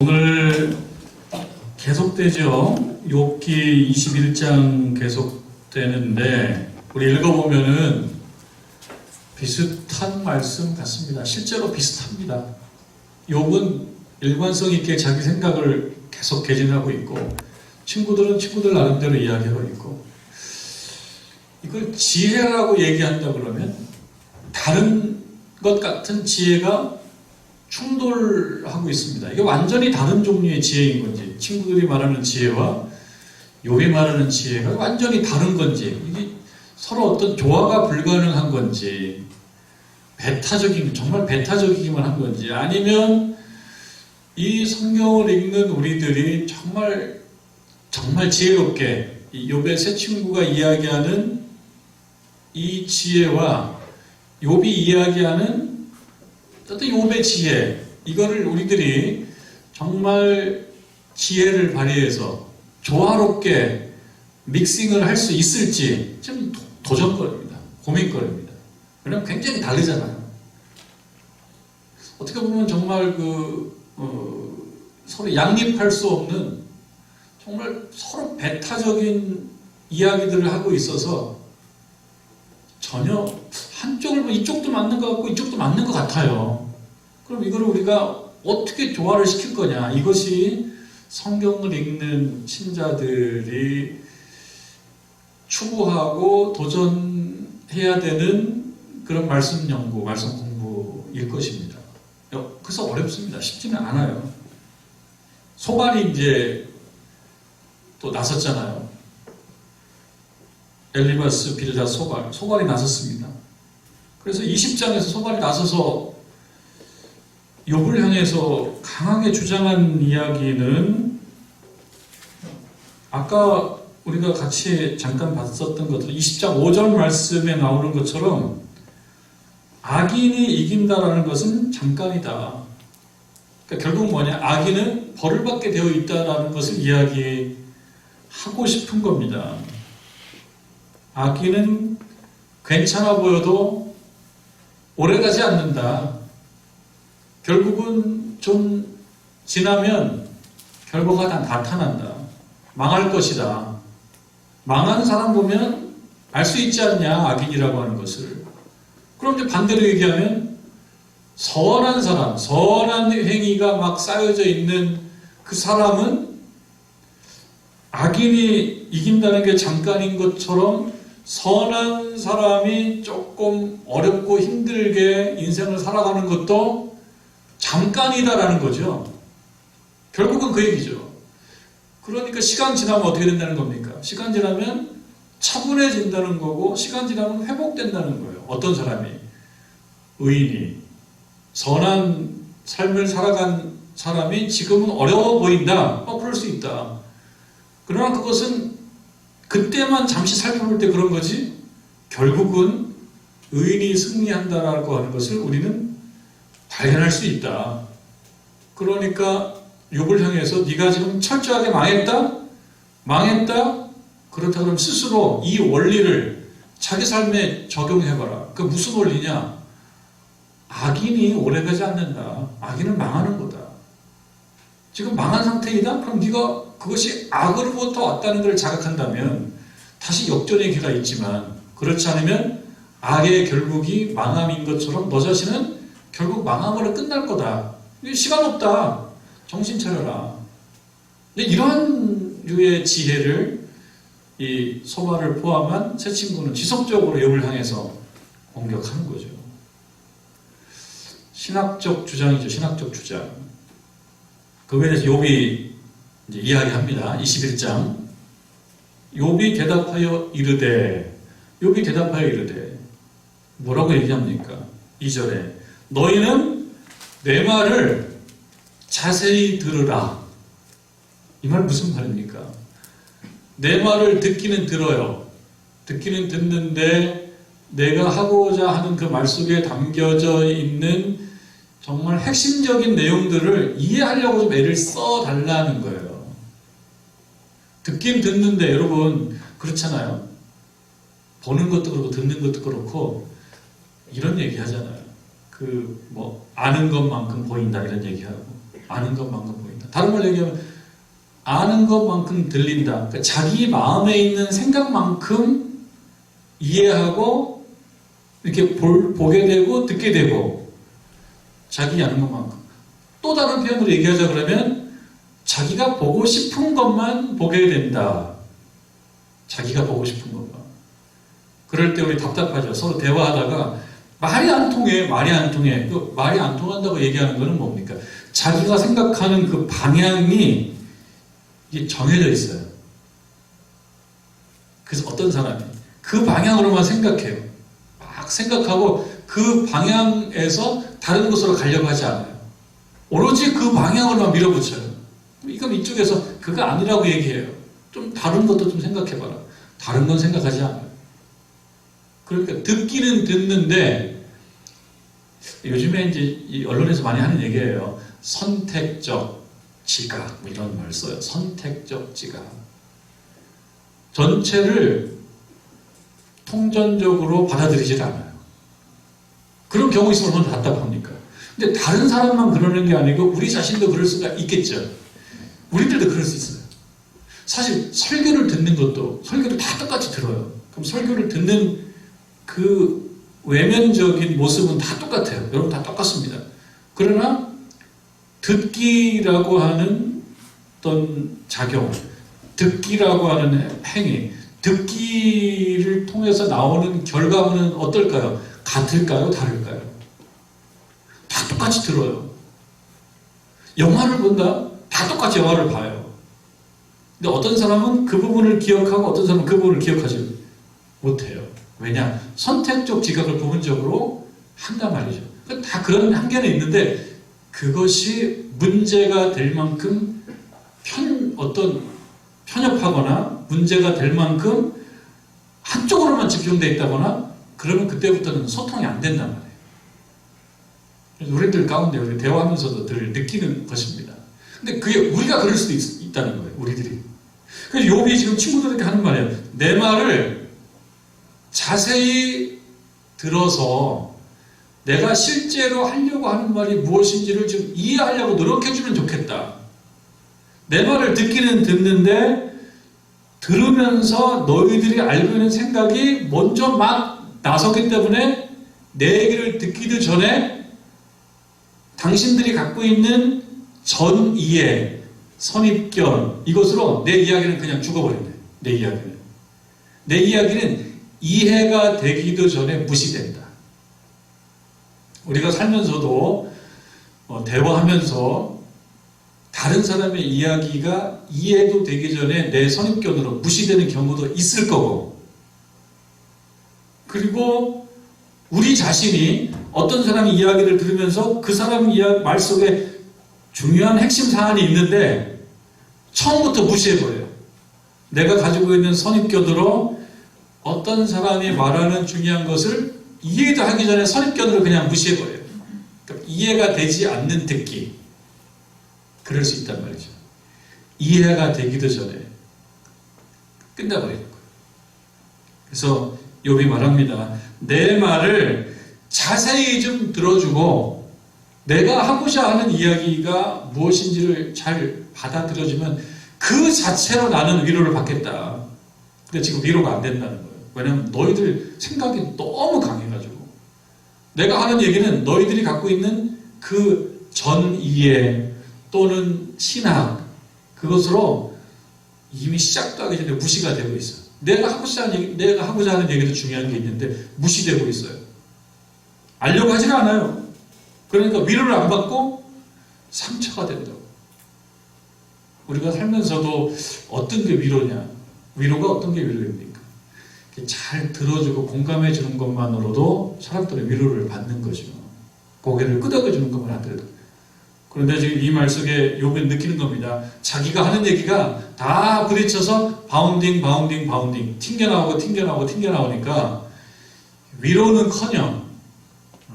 오늘 계속되죠. 욥기 21장 계속되는데 우리 읽어보면은 비슷한 말씀 같습니다. 실제로 비슷합니다. 욥은 일관성 있게 자기 생각을 계속 개진하고 있고 친구들은 친구들 나름대로 이야기하고 있고, 이걸 지혜라고 얘기한다 그러면 다른 것 같은 지혜가 충돌하고 있습니다. 이게 완전히 다른 종류의 지혜인 건지, 친구들이 말하는 지혜와 욥이 말하는 지혜가 완전히 다른 건지, 이게 서로 어떤 조화가 불가능한 건지, 정말 배타적이기만 한 건지, 아니면 이 성경을 읽는 우리들이 정말 지혜롭게 이 욥의 세 친구가 이야기하는 이 지혜와 욥이 이야기하는 어떤 욥의 지혜, 이거를 우리들이 정말 지혜를 발휘해서 조화롭게 믹싱을 할 수 있을지 좀 도전거리입니다. 고민거리입니다. 왜냐하면 굉장히 다르잖아요. 어떻게 보면 정말 서로 양립할 수 없는, 정말 서로 배타적인 이야기들을 하고 있어서 전혀 한쪽을 보면 이쪽도 맞는 것 같고 이쪽도 맞는 것 같아요. 그럼 이거를 우리가 어떻게 조화를 시킬 거냐, 이것이 성경을 읽는 신자들이 추구하고 도전해야 되는 그런 말씀 연구, 말씀 공부일 것입니다. 그래서 어렵습니다. 쉽지는 않아요. 소발이 이제 또 나섰잖아요. 엘리바스, 빌닷, 소발이 나섰습니다. 그래서 20장에서 소발이 나서서 욥을 향해서 강하게 주장한 이야기는 아까 우리가 같이 잠깐 봤었던 것들, 20장 5절 말씀에 나오는 것처럼 악인이 이긴다라는 것은 잠깐이다. 그러니까 결국 뭐냐, 악인은 벌을 받게 되어 있다라는 것을 이야기하고 싶은 겁니다. 악인은 괜찮아 보여도 오래가지 않는다. 결국은 좀 지나면 결과가 다 나타난다. 망할 것이다. 망한 사람 보면 알 수 있지 않냐, 악인이라고 하는 것을. 그럼 이제 반대로 얘기하면 선한 사람, 선한 행위가 막 쌓여져 있는 그 사람은 악인이 이긴다는 게 잠깐인 것처럼 선한 사람이 조금 어렵고 힘들게 인생을 살아가는 것도 잠깐이다라는 거죠. 결국은 그 얘기죠. 그러니까 시간 지나면 어떻게 된다는 겁니까? 시간 지나면 차분해진다는 거고, 시간 지나면 회복된다는 거예요. 어떤 사람이, 의인이 선한 삶을 살아간 사람이 지금은 어려워 보인다. 그럴 수 있다. 그러나 그것은 그때만 잠시 살펴볼 때 그런 거지, 결국은 의인이 승리한다라고 하는 것을 우리는 발견할 수 있다. 그러니까 욥을 향해서 네가 지금 철저하게 망했다? 그렇다 그러면 스스로 이 원리를 자기 삶에 적용해봐라. 그 무슨 원리냐? 악인이 오래가지 않는다. 악인은 망하는 거다. 지금 망한 상태이다? 그럼 네가 그것이 악으로부터 왔다는 걸 자각한다면 다시 역전의 기회가 있지만, 그렇지 않으면 악의 결국이 망함인 것처럼 너 자신은 결국 망함으로 끝날 거다. 시간 없다. 정신 차려라. 근데 이러한 류의 지혜를 이 소발을 포함한 세 친구는 지속적으로 욥을 향해서 공격하는 거죠. 신학적 주장이죠. 신학적 주장. 그거에 대해서 욥이 이제 이야기합니다. 21장. 욥이 대답하여 이르되 뭐라고 얘기합니까? 2절에 너희는 내 말을 자세히 들으라. 이 말 무슨 말입니까? 내 말을 듣기는 들어요. 듣기는 듣는데 내가 하고자 하는 그 말 속에 담겨져 있는 정말 핵심적인 내용들을 이해하려고 좀 애를 써달라는 거예요. 듣긴 듣는데, 여러분 그렇잖아요. 보는 것도 그렇고 듣는 것도 그렇고 이런 얘기 하잖아요. 아는 것만큼 보인다, 이런 얘기하고, 아는 것만큼 보인다. 다른 말로 얘기하면 아는 것만큼 들린다. 그러니까 자기 마음에 있는 생각만큼 이해하고 이렇게 보게 되고 듣게 되고 자기 아는 것만큼. 또 다른 표현으로 얘기하자 그러면 자기가 보고 싶은 것만 보게 된다. 자기가 보고 싶은 것만. 그럴 때 우리 답답하죠. 서로 대화하다가 말이 안 통해. 말이 안 통한다고 얘기하는 거는 뭡니까? 자기가 생각하는 그 방향이 이게 정해져 있어요. 그래서 어떤 사람이 그 방향으로만 생각해요. 막 생각하고 그 방향에서 다른 곳으로 가려고 하지 않아요. 오로지 그 방향으로만 밀어붙여요. 이건 이쪽에서 그거 아니라고 얘기해요. 좀 다른 것도 좀 생각해봐라. 다른 건 생각하지 않아요. 그러니까 듣기는 듣는데 요즘에 이제 이 언론에서 많이 하는 얘기예요. 선택적 지각 뭐 이런 말 써요. 선택적 지각. 전체를 통전적으로 받아들이질 않아요. 그런 경우 있으면 얼마나 답답합니까? 근데 다른 사람만 그러는 게 아니고 우리 자신도 그럴 수가 있겠죠. 우리들도 그럴 수 있어요. 사실 설교를 듣는 것도 설교를 다 똑같이 들어요. 그럼 설교를 듣는 그 외면적인 모습은 다 똑같아요. 여러분 다 똑같습니다. 그러나 듣기라고 하는 어떤 작용, 듣기라고 하는 행위, 듣기를 통해서 나오는 결과물은 어떨까요? 같을까요? 다를까요? 다 똑같이 들어요. 영화를 본다? 다 똑같이 영화를 봐요. 근데 어떤 사람은 그 부분을 기억하고 어떤 사람은 그 부분을 기억하지 못해요. 왜냐? 선택적 지각을 부분적으로 한단 말이죠. 다 그런 한계는 있는데 그것이 문제가 될 만큼 편협하거나 문제가 될 만큼 한쪽으로만 집중되어 있다거나 그러면 그때부터는 소통이 안 된단 말이에요. 그래서 우리들 가운데 우리 대화하면서도 늘 느끼는 것입니다. 근데 그게 우리가 그럴 수도 있다는 거예요. 우리들이. 그래서 욥이 지금 친구들에게 하는 말이에요. 내 말을 자세히 들어서 내가 실제로 하려고 하는 말이 무엇인지를 좀 이해하려고 노력해주면 좋겠다. 내 말을 듣기는 듣는데 들으면서 너희들이 알고 있는 생각이 먼저 막 나서기 때문에 내 얘기를 듣기도 전에 당신들이 갖고 있는 전이해, 선입견 이것으로 내 이야기는 그냥 죽어버린다. 내 이야기는 이해가 되기도 전에 무시된다. 우리가 살면서도 대화하면서 다른 사람의 이야기가 이해도 되기 전에 내 선입견으로 무시되는 경우도 있을 거고, 그리고 우리 자신이 어떤 사람의 이야기를 들으면서 그 사람 말 속에 중요한 핵심 사안이 있는데 처음부터 무시해버려요. 내가 가지고 있는 선입견으로 어떤 사람이 말하는 중요한 것을 이해도 하기 전에 선입견으로 그냥 무시해버려요. 그러니까 이해가 되지 않는 듣기. 그럴 수 있단 말이죠. 이해가 되기도 전에 끝나버리는 거예요. 그래서 욥이 말합니다. 내 말을 자세히 좀 들어주고 내가 하고자 하는 이야기가 무엇인지를 잘 받아들여주면 그 자체로 나는 위로를 받겠다. 근데 지금 위로가 안 된다는 거예요. 왜냐하면 너희들 생각이 너무 강해가지고 내가 하는 얘기는 너희들이 갖고 있는 그 전이해 또는 신학 그것으로 이미 시작도 하기 전에 무시가 되고 있어요. 내가 하고자 하는 얘기도 중요한 게 있는데 무시되고 있어요. 알려고 하지는 않아요. 그러니까 위로를 안 받고 상처가 된다고. 우리가 살면서도 어떤 게 위로냐? 위로가 어떤 게 위로입니까? 잘 들어주고 공감해 주는 것만으로도 사람들의 위로를 받는 거죠. 고개를 끄덕여 주는 것만 하더라도. 그런데 지금 이 말 속에 욥은 느끼는 겁니다. 자기가 하는 얘기가 다 부딪혀서 바운딩 튕겨나오니까 위로는커녕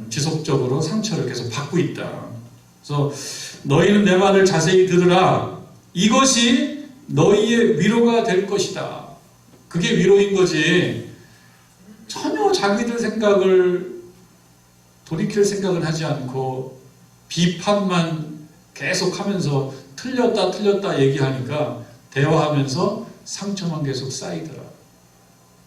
지속적으로 상처를 계속 받고 있다. 그래서 너희는 내 말을 자세히 들으라. 이것이 너희의 위로가 될 것이다. 그게 위로인 거지. 전혀 자기들 생각을 돌이킬 생각을 하지 않고 비판만 계속하면서 틀렸다 얘기하니까 대화하면서 상처만 계속 쌓이더라.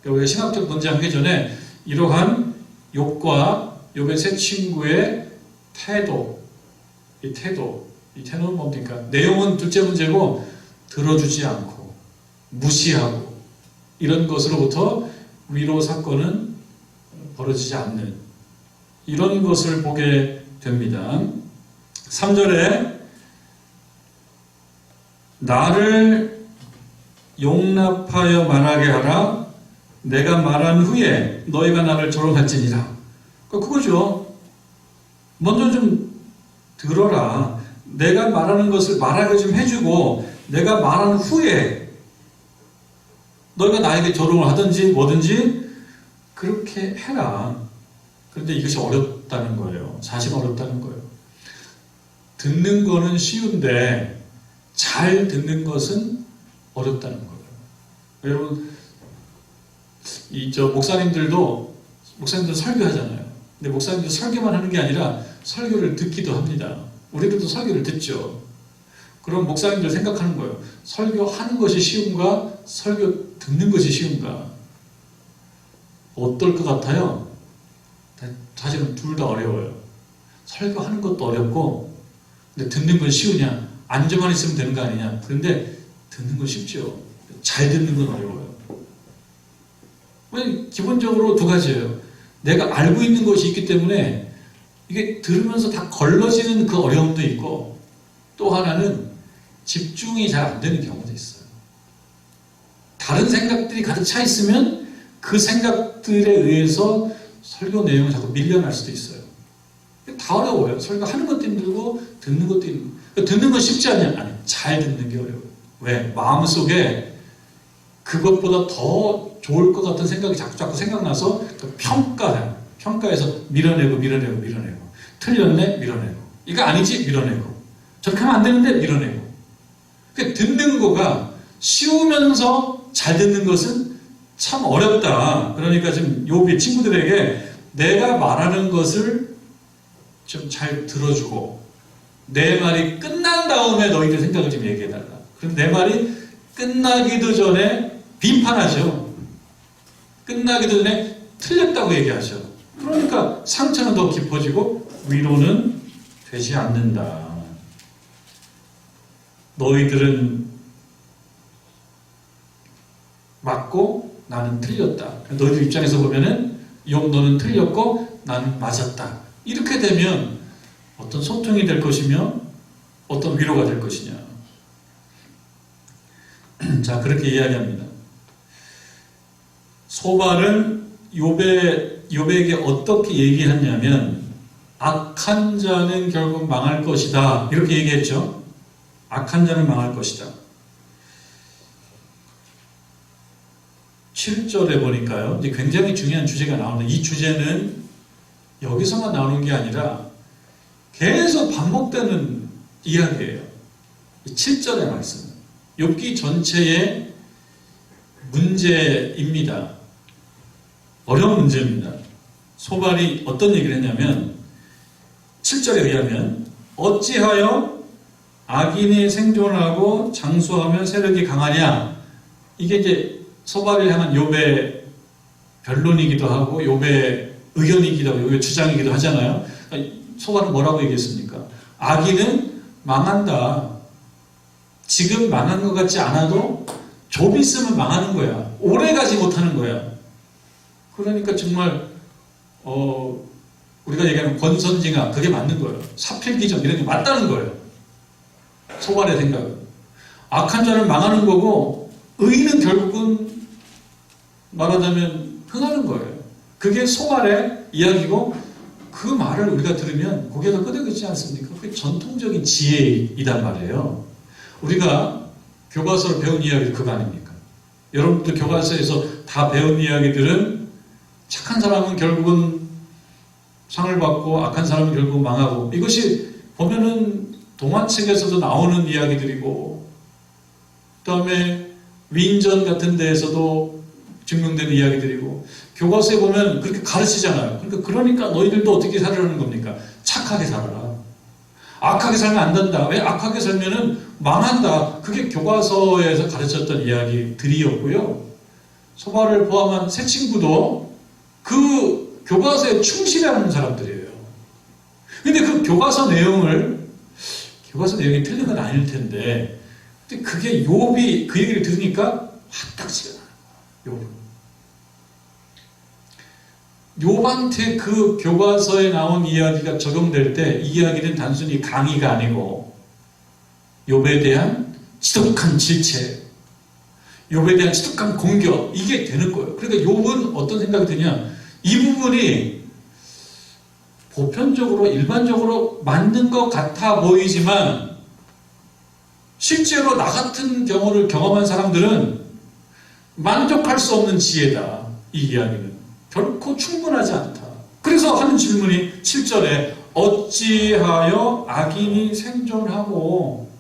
우리가 신학적 논쟁하기 전에 이러한 욥과 욥의 세 친구의 태도, 이 태도는 뭡니까? 내용은 둘째 문제고 들어주지 않고 무시하고 이런 것으로부터 위로 사건은 벌어지지 않는 이런 것을 보게 됩니다. 3절에 나를 용납하여 말하게 하라. 내가 말한 후에 너희가 나를 조롱할지니라. 그거죠. 먼저 좀 들어라. 내가 말하는 것을 말하게 좀 해주고 내가 말한 후에 너희가 나에게 조롱을 하든지 뭐든지 그렇게 해라. 그런데 이것이 어렵다는 거예요. 사실 어렵다는 거예요. 듣는 거는 쉬운데 잘 듣는 것은 어렵다는 거예요. 여러분, 목사님들도 설교하잖아요. 근데 목사님들 설교만 하는 게 아니라 설교를 듣기도 합니다. 우리들도 설교를 듣죠. 그럼 목사님들 생각하는 거예요. 설교하는 것이 쉬운가? 설교 듣는 것이 쉬운가? 어떨 것 같아요? 사실은 둘 다 어려워요. 설교하는 것도 어렵고 근데 듣는 건 쉬우냐? 앉아만 있으면 되는 거 아니냐? 그런데 듣는 건 쉽죠. 잘 듣는 건 어려워요. 기본적으로 두 가지예요. 내가 알고 있는 것이 있기 때문에 이게 들으면서 다 걸러지는 그 어려움도 있고 또 하나는 집중이 잘 안 되는 경우도 있어요. 다른 생각들이 가득 차 있으면 그 생각들에 의해서 설교 내용을 자꾸 밀려날 수도 있어요. 다 어려워요. 설교하는 것도 힘들고 듣는 것도 힘들고. 듣는 건 쉽지 않냐? 아니, 잘 듣는 게 어려워요. 왜? 마음속에 그것보다 더 좋을 것 같은 생각이 자꾸 생각나서 평가해서 밀어내고 틀렸네? 밀어내고 이거 아니지? 밀어내고 저렇게 하면 안 되는데? 밀어내고 듣는 거가 쉬우면서 잘 듣는 것은 참 어렵다. 그러니까 지금 욥이 친구들에게 내가 말하는 것을 좀 잘 들어주고 내 말이 끝난 다음에 너희들 생각을 좀 얘기해달라. 그럼 내 말이 끝나기도 전에 비판하죠. 끝나기도 전에 틀렸다고 얘기하죠. 그러니까 상처는 더 깊어지고 위로는 되지 않는다. 너희들은 맞고 나는 틀렸다. 너희들 입장에서 보면은 욥 너는 틀렸고 나는 맞았다. 이렇게 되면 어떤 소통이 될 것이며 어떤 위로가 될 것이냐. 자, 그렇게 이야기합니다. 소발은 욥에게 어떻게 얘기했냐면 악한 자는 결국 망할 것이다. 이렇게 얘기했죠. 악한 자는 망할 것이다. 7절에 보니까요. 이제 굉장히 중요한 주제가 나오는데 이 주제는 여기서만 나오는 게 아니라 계속 반복되는 이야기예요. 7절의 말씀. 욥기 전체의 문제입니다. 어려운 문제입니다. 소발이 어떤 얘기를 했냐면 7절에 의하면 어찌하여 악인이 생존하고 장수하며 세력이 강하냐. 이게 이제 소발을 향한 욥의 변론이기도 하고 욥의 의견이기도 하고 욥의 주장이기도 하잖아요. 소발은 뭐라고 얘기했습니까? 악인은 망한다. 지금 망한 것 같지 않아도 좀 있으면 망하는 거야. 오래 가지 못하는 거야. 그러니까 정말 우리가 얘기하는 권선징악 그게 맞는 거예요. 사필기전 이런 게 맞다는 거예요. 소발의 생각은. 악한 자는 망하는 거고 의인은 결국은 말하자면 흥하는 거예요. 그게 소발의 이야기고 그 말을 우리가 들으면 고개가 끄덕이지 않습니까? 그게 전통적인 지혜이단 말이에요. 우리가 교과서를 배운 이야기는 그거 아닙니까? 여러분도 교과서에서 다 배운 이야기들은 착한 사람은 결국은 상을 받고 악한 사람은 결국 망하고 이것이 보면은 동화책에서도 나오는 이야기들이고 그 다음에 위인전 같은 데에서도 증명되는 이야기들이고 교과서에 보면 그렇게 가르치잖아요. 그러니까 너희들도 어떻게 살으라는 겁니까? 착하게 살아라. 악하게 살면 안 된다. 왜? 악하게 살면은 망한다. 그게 교과서에서 가르쳤던 이야기들이었고요. 소바를 포함한 세 친구도 그 교과서에 충실하는 사람들이에요. 근데 그 교과서 내용이 틀린 건 아닐 텐데, 근데 그게 욥이 그 얘기를 들으니까 화딱지가 나요. 욥한테 그 교과서에 나온 이야기가 적용될 때 이 이야기는 단순히 강의가 아니고 욥에 대한 지독한 질책, 욥에 대한 지독한 공격, 이게 되는 거예요. 그러니까 욥은 어떤 생각이 드냐, 이 부분이 보편적으로 일반적으로 맞는 것 같아 보이지만 실제로 나 같은 경우를 경험한 사람들은 만족할 수 없는 지혜다. 이 이야기는 결코 충분하지 않다. 그래서 하는 질문이 7절에 어찌하여 악인이 생존하고,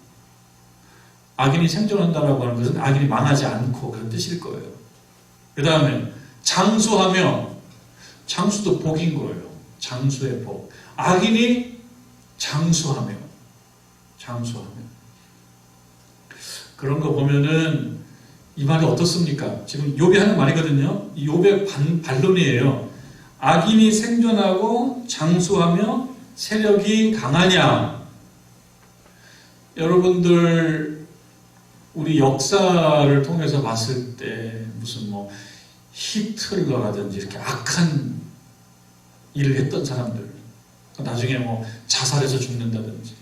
악인이 생존한다라고 하는 것은 악인이 망하지 않고 그런 뜻일 거예요. 그 다음에 장수하며, 장수도 복인 거예요. 장수의 복. 악인이 장수하며 그런 거 보면은 이 말이 어떻습니까? 지금 욥이 하는 말이거든요. 이 욥의 반론이에요. 악인이 생존하고 장수하며 세력이 강하냐? 여러분들 우리 역사를 통해서 봤을 때 무슨 뭐 히틀러라든지 이렇게 악한 일을 했던 사람들, 나중에 뭐 자살해서 죽는다든지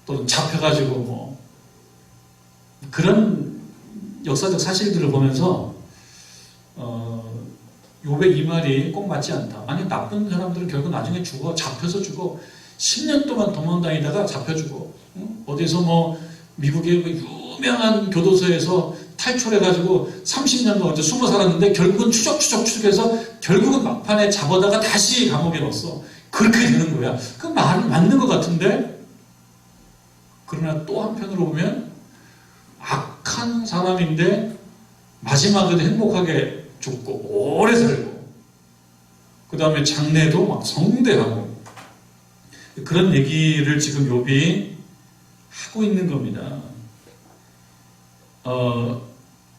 또는 잡혀가지고 뭐 그런 역사적 사실들을 보면서 욥의 이 말이 꼭 맞지 않다. 아니, 나쁜 사람들은 결국 나중에 죽어. 잡혀서 죽어. 10년 동안 도망다니다가 잡혀 죽어. 어디서 뭐 미국의 그 유명한 교도소에서 탈출해가지고 30년간 숨어 살았는데 결국은 추적해서 결국은 막판에 잡아다가 다시 감옥에 넣었어. 그렇게 되는 거야. 그 말은 맞는 것 같은데, 그러나 또 한편으로 보면 악한 사람인데 마지막에도 행복하게 죽고 오래 살고, 그 다음에 장래도 막 성대하고, 그런 얘기를 지금 욥이 하고 있는 겁니다.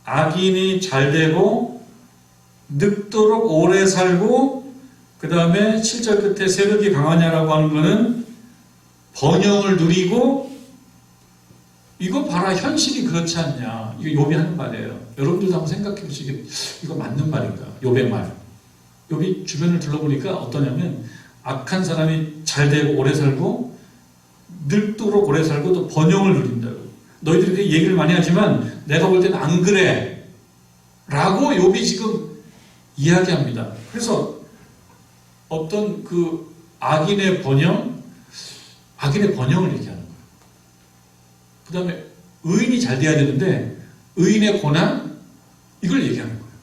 악인이 잘되고 늙도록 오래 살고, 그 다음에 7절 끝에 세력이 강하냐라고 하는 거는 번영을 누리고, 이거 봐라, 현실이 그렇지 않냐. 이거 욥이 하는 말이에요. 여러분들도 한번 생각해 보시게, 이거 맞는 말인가? 욥의 말. 욥이 주변을 둘러보니까 어떠냐면, 악한 사람이 잘되고 오래 살고 늙도록 오래 살고 또 번영을 누린다고. 너희들이 그렇게 얘기를 많이 하지만 내가 볼 때는 안 그래 라고 욥이 지금 이야기합니다. 그래서 어떤 그 악인의 번영을 얘기하는 거예요. 그 다음에 의인이 잘 돼야 되는데 의인의 고난, 이걸 얘기하는 거예요.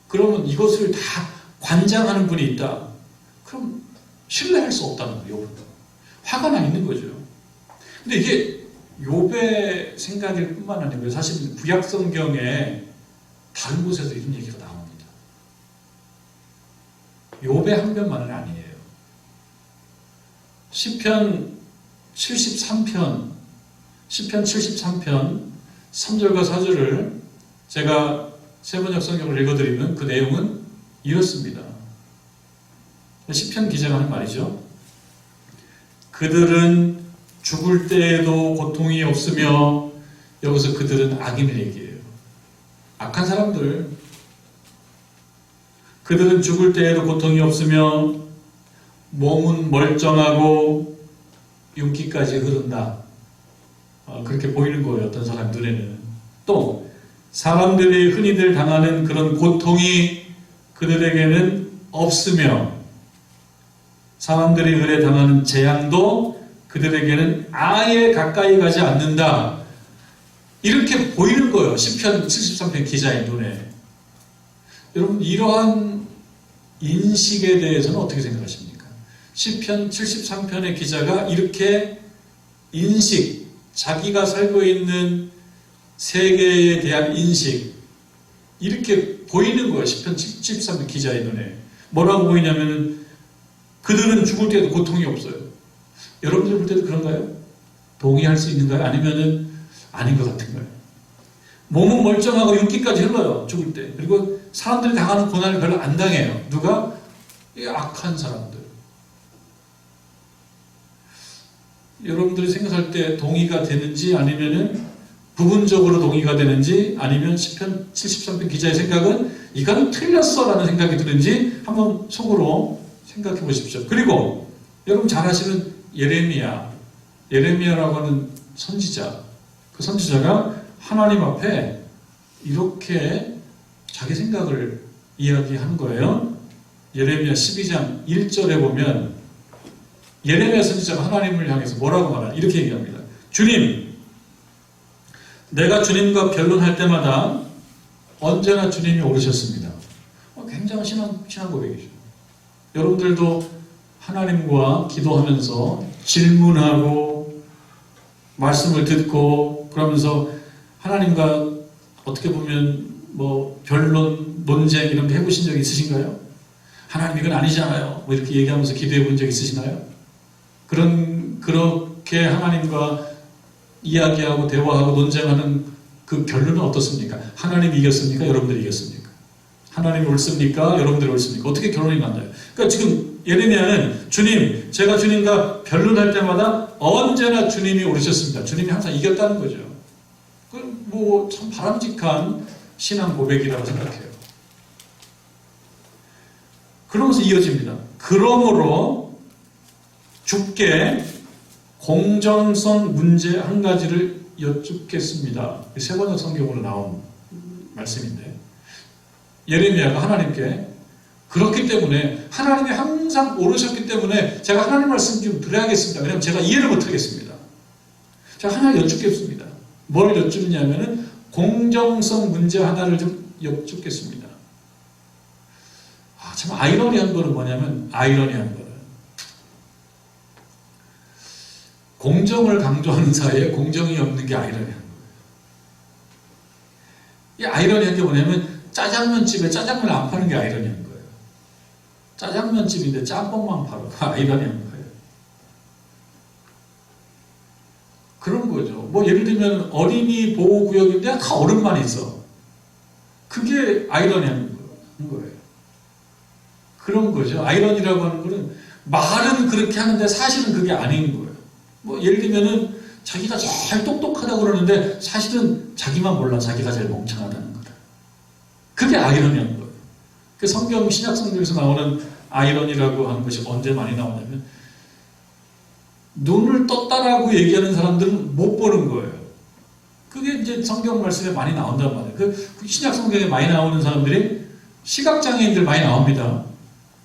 그러면 이것을 다 관장하는 분이 있다. 그럼 신뢰할 수 없다는 거예요. 화가 나 있는 거죠. 근데 이게 욥의 생각일 뿐만 아니고 사실 구약 성경에 다른 곳에서 이런 얘기가 나옵니다. 욥의 한 편만은 아니에요. 시편 73편 3절과 4절을 제가 세번역 성경을 읽어드리면 그 내용은 이렇습니다. 시편 기자가 하는 말이죠. 그들은 죽을 때에도 고통이 없으며, 여기서 그들은 악인을 얘기해요. 악한 사람들. 그들은 죽을 때에도 고통이 없으며 몸은 멀쩡하고 윤기까지 흐른다. 그렇게 보이는 거예요. 어떤 사람 눈에는. 또 사람들이 흔히들 당하는 그런 고통이 그들에게는 없으며, 사람들이 을에 당하는 재앙도 그들에게는 아예 가까이 가지 않는다. 이렇게 보이는 거예요. 시편 73편 기자의 눈에. 여러분, 이러한 인식에 대해서는 어떻게 생각하십니까? 시편 73편의 기자가 이렇게 인식, 자기가 살고 있는 세계에 대한 인식, 이렇게 보이는 거예요. 시편 73편 기자의 눈에. 뭐라고 보이냐면은 그들은 죽을 때도 고통이 없어요. 여러분들 볼 때도 그런가요? 동의할 수 있는가요? 아니면은 아닌 것 같은가요? 몸은 멀쩡하고 윤기까지 흘러요. 죽을 때. 그리고 사람들이 당하는 고난을 별로 안 당해요. 누가? 이 악한 사람들. 여러분들이 생각할 때 동의가 되는지 아니면은 부분적으로 동의가 되는지 아니면 시편 73편 기자의 생각은 이건 틀렸어 라는 생각이 드는지 한번 속으로 생각해 보십시오. 그리고 여러분 잘 아시는 예레미야라고 하는 선지자, 그 선지자가 하나님 앞에 이렇게 자기 생각을 이야기하는 거예요. 예레미야 12장 1절에 보면 예레미야 선지자가 하나님을 향해서 뭐라고 말하나? 이렇게 얘기합니다. 주님, 내가 주님과 변론할 때마다 언제나 주님이 오르셨습니다. 굉장한 신앙 고백이죠. 여러분들도 하나님과 기도하면서 질문하고 말씀을 듣고 그러면서 하나님과 어떻게 보면 뭐 변론, 논쟁 이런 거 해보신 적 있으신가요? 하나님 이건 아니잖아요. 뭐 이렇게 얘기하면서 기도해 본 적 있으시나요? 그렇게 하나님과 이야기하고 대화하고 논쟁하는 그 결론은 어떻습니까? 하나님이 이겼습니까? 여러분들이 이겼습니까? 하나님이 옳습니까? 여러분들이 옳습니까? 어떻게 결론이 났나요? 그러니까 지금 예레미야는 주님, 제가 주님과 변론할 때마다 언제나 주님이 오르셨습니다. 주님이 항상 이겼다는 거죠. 뭐 참 바람직한 신앙 고백이라고 생각해요. 그러면서 이어집니다. 그러므로 주께 공정성 문제 한 가지를 여쭙겠습니다. 세 번역 성경으로 나온 말씀인데 예레미야가 하나님께 그렇기 때문에 하나님이 항상 오르셨기 때문에 제가 하나님 말씀 좀 드려야겠습니다. 왜냐하면 제가 이해를 못하겠습니다. 제가 하나 여쭙겠습니다. 뭘 여쭙냐면은 공정성 문제 하나를 좀 여쭙겠습니다. 참 아이러니한 거는 뭐냐면 아이러니한 거는 공정을 강조하는 사이에 공정이 없는 게 아이러니한 거예요. 이 아이러니한 게 뭐냐면 짜장면집에 짜장면을 안 파는 게 아이러니한 거예요. 짜장면집인데 짬뽕만 팔아. 아이러니한 거예요. 그런 거죠. 뭐 예를 들면 어린이 보호구역인데 다 어른만 있어. 그게 아이러니한 거예요. 그런 거죠. 아이러니라고 하는 거는 말은 그렇게 하는데 사실은 그게 아닌 거예요. 뭐 예를 들면은 자기가 제일 똑똑하다고 그러는데 사실은 자기만 몰라 자기가 제일 멍청하다는 거다. 그게 아이러니한 거예요. 그 성경 신약 성경에서 나오는 아이러니라고 하는 것이 언제 많이 나오냐면 눈을 떴다라고 얘기하는 사람들은 못 보는 거예요. 그게 이제 성경 말씀에 많이 나온단 말이에요. 그 신약 성경에 많이 나오는 사람들이 시각장애인들 많이 나옵니다.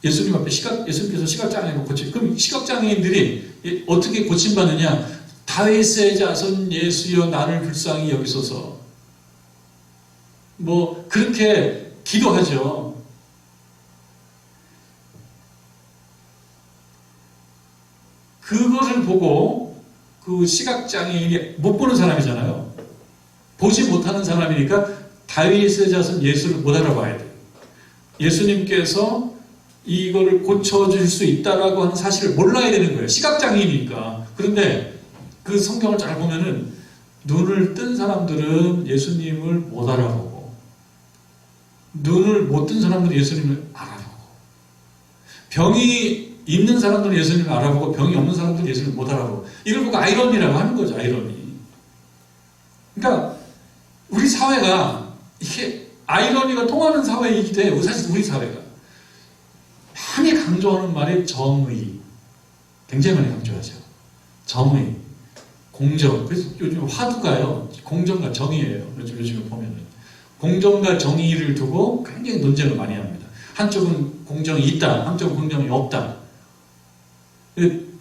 예수님 앞에 예수님께서 시각장애인을 그럼 시각장애인들이 어떻게 고침받느냐? 다윗의 자손 예수여 나를 불쌍히 여기소서. 뭐 그렇게 기도하죠. 그것을 보고 그 시각장애인이 못 보는 사람이잖아요. 보지 못하는 사람이니까 다윗의 자손 예수를 못 알아봐야 돼요. 예수님께서 이거를 고쳐줄 수 있다라고 하는 사실을 몰라야 되는 거예요. 시각장애이니까. 그런데 그 성경을 잘 보면은 눈을 뜬 사람들은 예수님을 못 알아보고 눈을 못 뜬 사람들은 예수님을 알아보고 병이 있는 사람들은 예수님을 알아보고 병이 없는 사람들은 예수님을 못 알아보고 이걸 보고 아이러니라고 하는 거죠. 아이러니. 그러니까 우리 사회가 이게 아이러니가 통하는 사회이기도 해요. 사실 우리 사회가 많이 강조하는 말이 정의. 굉장히 많이 강조하죠. 정의, 공정. 그래서 요즘 화두가요. 공정과 정의예요. 요즘에 보면은 공정과 정의를 두고 굉장히 논쟁을 많이 합니다. 한쪽은 공정이 있다, 한쪽은 공정이 없다.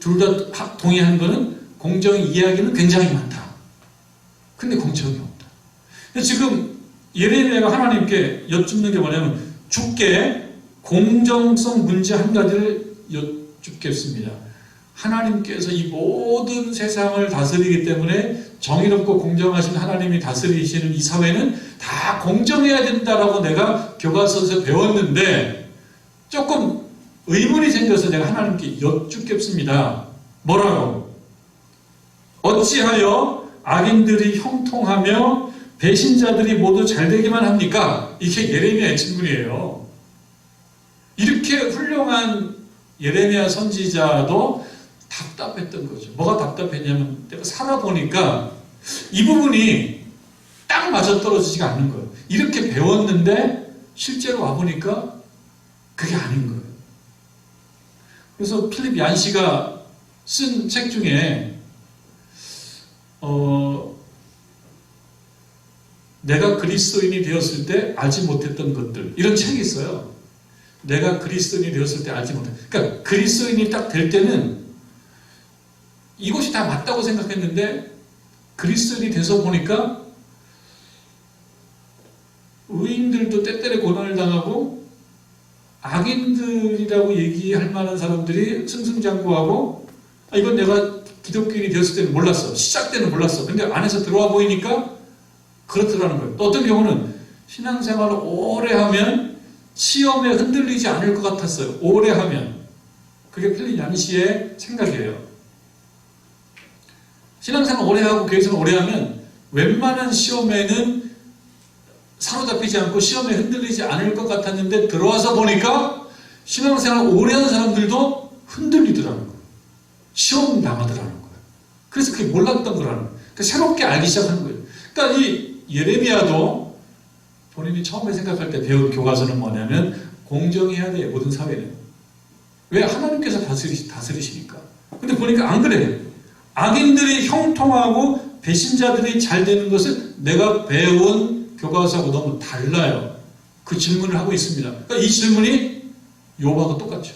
둘 다 동의하는 거는 공정의 이야기는 굉장히 많다. 근데 공정이 없다. 지금 예레미야가 하나님께 여쭙는 게 뭐냐면 주께 공정성 문제 한 가지를 여쭙겠습니다. 하나님께서 이 모든 세상을 다스리기 때문에 정의롭고 공정하신 하나님이 다스리시는 이 사회는 다 공정해야 된다라고 내가 교과서에서 배웠는데 조금 의문이 생겨서 내가 하나님께 여쭙겠습니다. 뭐라고? 어찌하여 악인들이 형통하며 배신자들이 모두 잘되기만 합니까? 이게 예레미야의 질문이에요. 이렇게 훌륭한 예레미야 선지자도 답답했던 거죠. 뭐가 답답했냐면 내가 살아보니까 이 부분이 딱 맞아떨어지지가 않는 거예요. 이렇게 배웠는데 실제로 와보니까 그게 아닌 거예요. 그래서 필립 얀시가 쓴 책 중에 내가 그리스도인이 되었을 때 알지 못했던 것들, 이런 책이 있어요. 내가 그리스도인이 되었을 때 알지 못했던, 그러니까 그리스도인이 딱 될 때는 이것이 다 맞다고 생각했는데 그리스도인이 돼서 보니까 의인들도 때때로 고난을 당하고 악인들이라고 얘기할 만한 사람들이 승승장구하고 이건 내가 기독교인이 되었을 때는 몰랐어. 시작 때는 몰랐어. 근데 안에서 들어와 보이니까 그렇더라는 거예요. 또 어떤 경우는 신앙생활을 오래 하면 시험에 흔들리지 않을 것 같았어요. 오래 하면. 그게 필립 얀시의 생각이에요. 신앙생활 오래 하고 교회생활 오래 하면 웬만한 시험에는 사로잡히지 않고 시험에 흔들리지 않을 것 같았는데 들어와서 보니까 신앙생활 오래 하는 사람들도 흔들리더라는 거예요. 시험 당하더라는 거예요. 그래서 그게 몰랐던 거라는 거예요. 그러니까 새롭게 알기 시작하는 거예요. 그러니까 이 예레미야도 본인이 처음에 생각할 때 배운 교과서는 뭐냐면 공정해야 돼요. 모든 사회는. 왜? 하나님께서 다스리시니까. 근데 보니까 안 그래요. 악인들이 형통하고 배신자들이 잘 되는 것은 내가 배운 교과서하고 너무 달라요. 그 질문을 하고 있습니다. 그러니까 이 질문이 욥하고 똑같죠.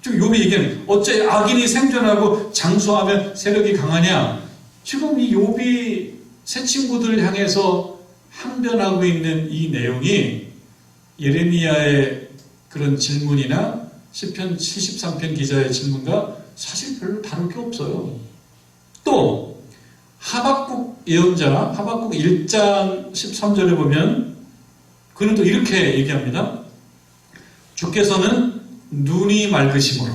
지금 욥이 얘기하는 어째 악인이 생존하고 장수하면 세력이 강하냐. 지금 이 욥이 새 친구들을 향해서 항변하고 있는 이 내용이 예레미야의 그런 질문이나 시편 73편 기자의 질문과 사실 별로 다를 게 없어요. 또 하박국 예언자 하박국 1장 13절에 보면 그는 또 이렇게 얘기합니다. 주께서는 눈이 맑으심으로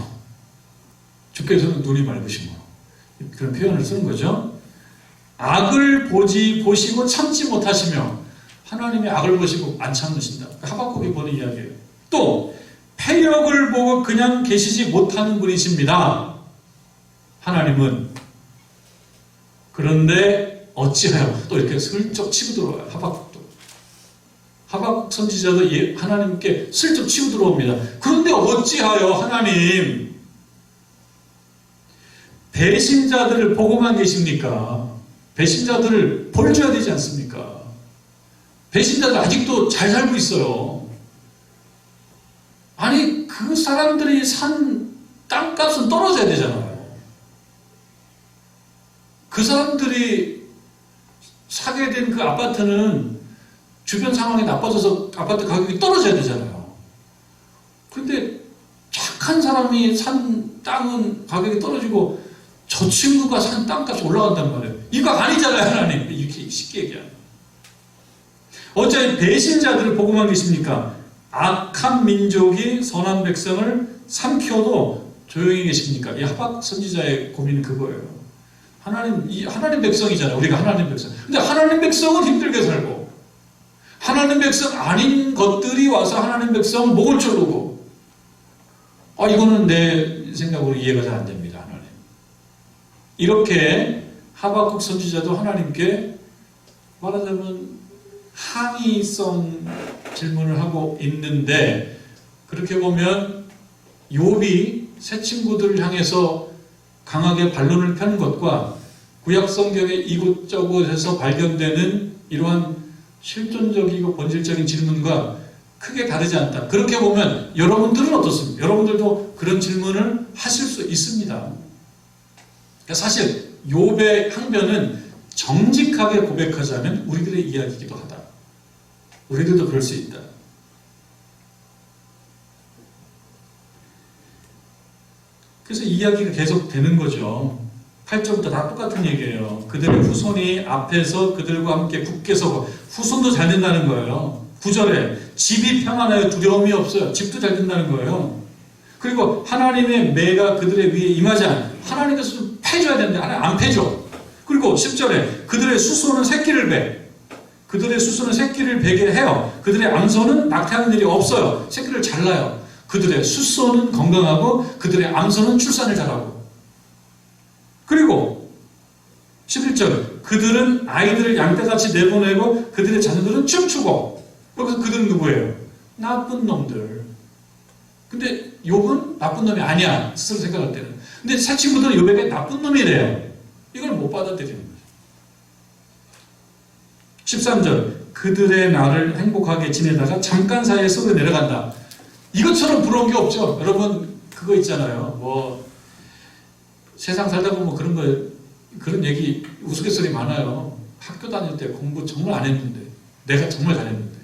그런 표현을 쓰는 거죠. 악을 보시고 참지 못하시며 하나님의 악을 보시고 안 참으신다. 하박국이 보는 이야기예요. 또 패역을 보고 그냥 계시지 못하는 분이십니다. 하나님은. 그런데 어찌하여 또 이렇게 슬쩍 치고 들어와요. 하박국도. 하박국 선지자도 하나님께 슬쩍 치고 들어옵니다. 그런데 어찌하여 하나님 배신자들을 보고만 계십니까? 배신자들을 벌 줘야 되지 않습니까? 배신자들 아직도 잘 살고 있어요. 아니 그 사람들이 산 땅값은 떨어져야 되잖아요. 그 사람들이 사게 된 그 아파트는 주변 상황이 나빠져서 아파트 가격이 떨어져야 되잖아요. 그런데 착한 사람이 산 땅은 가격이 떨어지고 저 친구가 산 땅값이 올라간단 말이에요. 이거 아니잖아요, 하나님. 이렇게 쉽게 얘기하는. 어차피 배신자들을 보고만 계십니까? 악한 민족이 선한 백성을 삼켜도 조용히 계십니까? 이 하박국 선지자의 고민은 그거예요. 하나님 백성이잖아요. 우리가 하나님 백성. 근데 하나님 백성은 힘들게 살고, 하나님 백성 아닌 것들이 와서 하나님 백성 목을 조르고, 이거는 내 생각으로 이해가 잘 안 됩니다, 하나님. 이렇게 하박국 선지자도 하나님께 말하자면 항의성 질문을 하고 있는데, 그렇게 보면 욥이 새 친구들을 향해서 강하게 반론을 펴는 것과 구약 성경의 이곳저곳에서 발견되는 이러한 실존적이고 본질적인 질문과 크게 다르지 않다. 그렇게 보면 여러분들은 어떻습니까? 여러분들도 그런 질문을 하실 수 있습니다. 그러니까 사실 욥의 항변은 정직하게 고백하자면 우리들의 이야기이기도 하다. 우리들도 그럴 수 있다. 그래서 이야기가 계속 되는 거죠. 8절부터 다 똑같은 얘기예요. 그들의 후손이 앞에서 그들과 함께 굳게 서고, 후손도 잘 된다는 거예요. 9절에 집이 평안하여 두려움이 없어요. 집도 잘 된다는 거예요. 그리고 하나님의 매가 그들의 위에 임하지 않아. 하나님께서 좀 패줘야 되는데 안 패줘. 그리고 10절에 그들의 수소는 새끼를 배. 그들의 수소는 새끼를 베게 해요. 그들의 암소는 낙태하는 일이 없어요. 새끼를 잘 낳아요. 그들의 수소는 건강하고 그들의 암소는 출산을 잘하고. 그리고 11절 그들은 아이들을 양떼같이 내보내고 그들의 자녀들은 춤추고. 여기서 그들은 누구예요? 나쁜 놈들. 근데 욥은 나쁜 놈이 아니야. 스스로 생각할 때는. 근데 새 친구들은 욥에게 나쁜 놈이래요. 이걸 못 받아들이는 거죠. 13절 그들의 날을 행복하게 지내다가 잠깐 사이에 썩어 내려간다. 이것처럼 부러운 게 없죠. 여러분 그거 있잖아요. 뭐 세상 살다 보면 그런 얘기 우스갯소리 많아요. 학교 다닐 때 공부 정말 안 했는데 내가 정말 잘했는데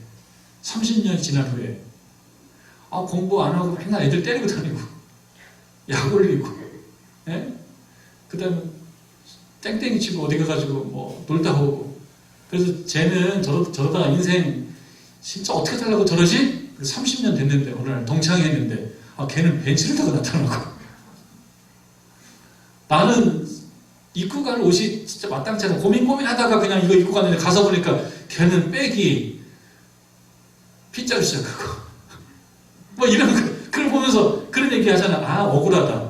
30년이 지난 후에 공부 안 하고 맨날 애들 때리고 다니고 약 올리고 그 다음에 땡땡이 치고 어디 가가지고 뭐 놀다 오고. 그래서 쟤는 저러다가 인생 진짜 어떻게 살려고 저러지? 30년 됐는데 어느 날 동창회했는데 걔는 벤츠를 타고 나타나고 나는 입고 갈 옷이 진짜 마땅치 않아 고민하다가 그냥 이거 입고 갔는데 가서 보니까 걔는 백이 피자로 시작하고 뭐 이런 그걸 보면서 그런 얘기 하잖아. 억울하다.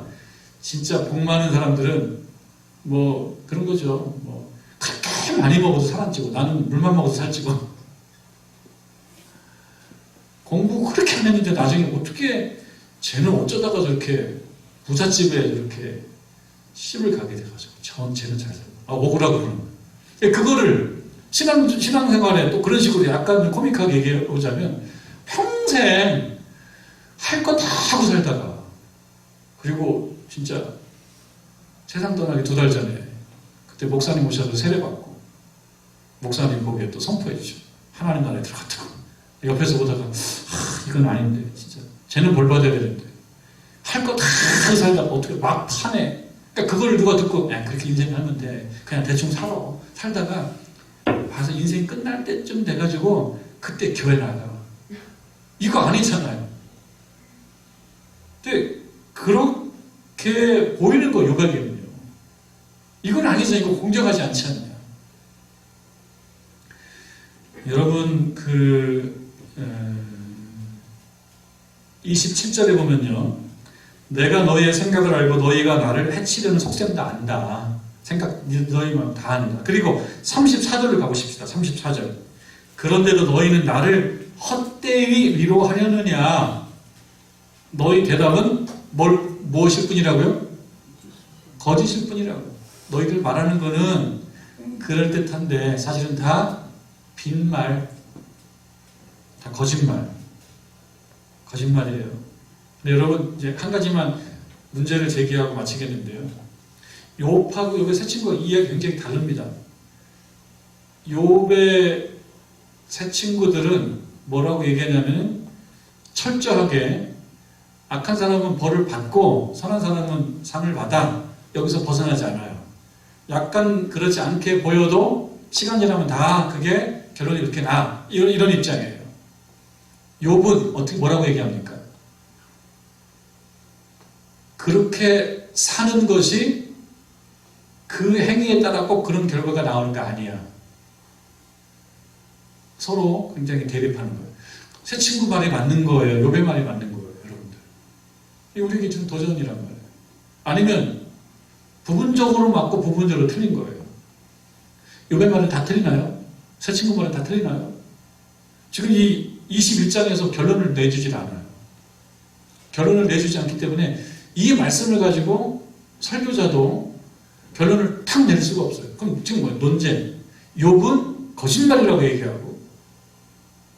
진짜 복 많은 사람들은 뭐 그런 거죠. 뭐 그렇게 많이 먹어도 살 안 찌고 나는 물만 먹어도 살 찌고 공부 그렇게 안 했는데 나중에 어떻게 쟤는 어쩌다가 저렇게 부잣집에 이렇게 시집을 가게 돼가지고 쟤는 잘 살고 억울하고 그러는 거예요. 그거를 신앙생활에 또 그런 식으로 약간 좀 코믹하게 얘기해 보자면 평생 할 거 다 하고 살다가 그리고 진짜 세상 떠나기 2달 전에 그때 목사님 오셔서 세례받고 목사님 거기에 또 선포해 주죠. 하나님 나라에 들어갔다고. 옆에서 보다가 이건 아닌데 진짜 쟤는 볼 받아야 되는데 할 거 다 하고 살다가 어떻게 막판에 그러니까 그걸 누가 듣고 그렇게 인생 살면 돼. 그냥 대충 살다가 봐서 인생이 끝날 때쯤 돼가지고 그때 교회 나가. 이거 아니잖아요. 근데 그렇게 보이는 거 요각이거든요. 이건 아니죠. 이거 공정하지 않지 않냐. 여러분 27절에 보면요. 내가 너희의 생각을 알고 너희가 나를 해치려는 속셈도 안다. 너희만 다 안다. 그리고 34절을 가보십시다. 34절. 그런데도 너희는 나를 헛되이 위로하려느냐. 너희 대답은 무엇일 뿐이라고요? 거짓일 뿐이라고. 너희들 말하는 거는 그럴듯한데 사실은 다 빈말, 다 거짓말이에요. 근데 여러분 이제 한 가지만 문제를 제기하고 마치겠는데요. 욥하고 욥의 세 친구가 이해가 굉장히 다릅니다. 욥의 세 친구들은 뭐라고 얘기하냐면 철저하게 악한 사람은 벌을 받고 선한 사람은 상을 받아. 여기서 벗어나지 않아요. 약간 그렇지 않게 보여도 시간 지나면 다 그게 결론이 이렇게 나. 이런 입장이에요. 욥은 어떻게 뭐라고 얘기합니까? 그렇게 사는 것이 그 행위에 따라 꼭 그런 결과가 나오는 거 아니야. 서로 굉장히 대립하는 거예요. 새 친구 말이 맞는 거예요. 욥의 말이 맞는 거예요. 여러분들. 이게 우리에게 좀 도전이란 말이에요. 아니면 부분적으로 맞고 부분적으로 틀린 거예요. 욥의 말은 다 틀리나요? 새 친구 말은 다 틀리나요? 지금 이 21장에서 결론을 내주질 않아요. 결론을 내주지 않기 때문에 이 말씀을 가지고 설교자도 결론을 탁 낼 수가 없어요. 그럼 지금 뭐예요? 논쟁. 욥은 거짓말이라고 얘기하고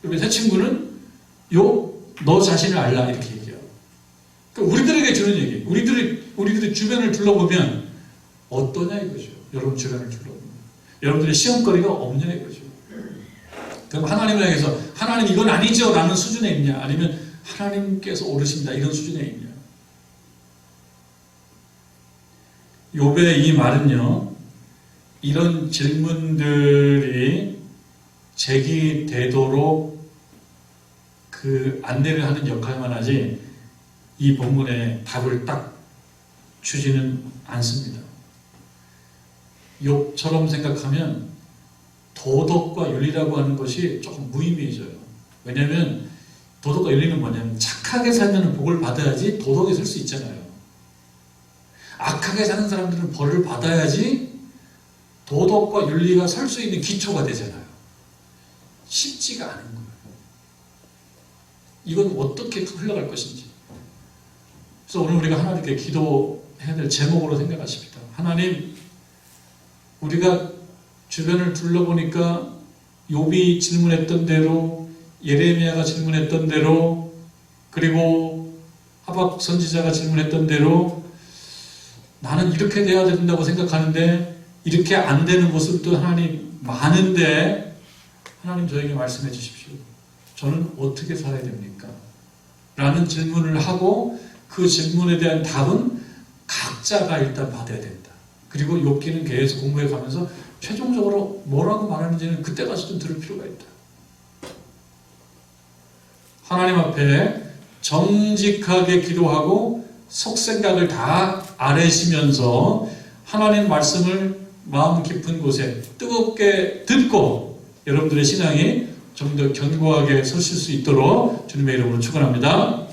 욥의 새 친구는 욥 너 자신을 알라 이렇게 얘기하고. 그러니까 우리들에게 주는 얘기. 우리들의 주변을 둘러보면 어떠냐 이거죠. 여러분 주변을 둘러보면 여러분들의 시험거리가 없냐 이거죠. 그럼 하나님을 향해서 하나님 이건 아니죠 라는 수준에 있냐 아니면 하나님께서 오르신다 이런 수준에 있냐. 욥의 이 말은요, 이런 질문들이 제기되도록 그 안내를 하는 역할만 하지 이 본문의 답을 딱 주지는 않습니다. 욥처럼 생각하면 도덕과 윤리라고 하는 것이 조금 무의미해져요. 왜냐하면 도덕과 윤리는 뭐냐면 착하게 살면 복을 받아야지 도덕에 설 수 있잖아요. 악하게 사는 사람들은 벌을 받아야지 도덕과 윤리가 설 수 있는 기초가 되잖아요. 쉽지가 않은 거예요. 이건 어떻게 흘러갈 것인지. 그래서 오늘 우리가 하나님께 기도해야 될 제목으로 생각하십니다. 하나님, 우리가 주변을 둘러보니까 욥이 질문했던 대로, 예레미야가 질문했던 대로, 그리고 하박국 선지자가 질문했던 대로 나는 이렇게 돼야 된다고 생각하는데 이렇게 안 되는 모습도 하나님 많은데 하나님 저에게 말씀해 주십시오. 저는 어떻게 살아야 됩니까? 라는 질문을 하고 그 질문에 대한 답은 각자가 일단 받아야 된다. 그리고 욥기는 계속 공부해 가면서 최종적으로 뭐라고 말하는지는 그때 가서 좀 들을 필요가 있다. 하나님 앞에 정직하게 기도하고 속생각을 다 아뢰시면서 하나님 말씀을 마음 깊은 곳에 뜨겁게 듣고 여러분들의 신앙이 좀 더 견고하게 서실 수 있도록 주님의 이름으로 축원합니다.